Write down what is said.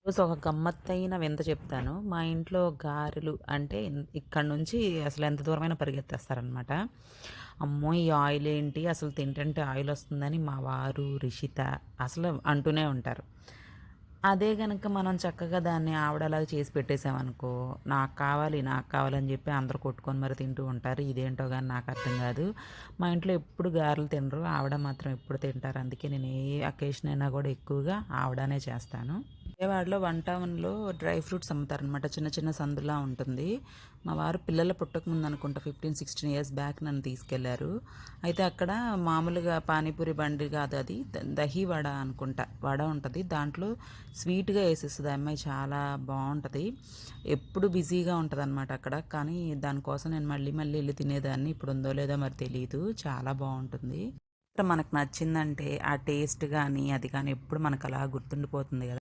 So, ఒక గమ్మత్తైన వింత చెప్తాను. మా ఇంట్లో గారెలు అంటే ఇక్కడి నుంచి అసలు ఎంత దూరమైనా పరిగెత్తేస్తారనమాట. అమ్మో! ఈ ఆయిల్ ఏంటి అసలు తింటుంటే ఆయిలొస్తుందని మా వారు, రిషిత అసలు అంటూనే ఉంటారు. అదే గనక మనం చక్కగా దాన్ని ఆవిడలాగా చేసి పెట్టేసామనుకో, నాకు కావాలి, నాకు కావాలని జెప్పి అందరూ కొట్టుకొని మరి తింటూ ఉంటారు. ఇదేంటో గాని నాకర్థం గాదు. మా ఇంట్లో ఎప్పుడు గారెలు తినరు. ఆవిడ మాత్రం ఎప్పుడు తింటారు. అందుకే నేను ఏ అకేషన్ అయినా గూడా ఎక్కువగా ఆవిడనే చేస్తాను. విజయవాడలో వన్ టౌన్‌లో డ్రై ఫ్రూట్స్ అమ్ముతారనమాట. చిన్న చిన్న సందులా ఉంటుంది. మా వారు పిల్లలు పుట్టకముందు అనుకుంటా 15, 16 ఇయర్స్ బ్యాక్ నన్ను తీసుకెళ్లారు. అయితే అక్కడ మామూలుగా పానీపూరి బండి కాదు అది దహి వడ అనుకుంటా. వడ ఉంటది. దాంట్లో స్వీట్‌గా ఏసేస్తది ఆ అమ్మాయి చాలా బావుంటది. ఎప్పుడు బిజీగా ఉంటదనమాట అక్కడ. కానీ దానికోసం నేను మళ్ళీ మళ్ళీ ఎళ్లి తినేదాన్ని. ఇప్పుడు ఉందో లేదో మరి తెలీదు. చాలా బావుంటుంది. మనకు నచ్చిందంటే ఆ టేస్ట్ గానీ, అది గానీ ఎప్పుడు మనకలా గుర్తుండిపోతుంది గదా!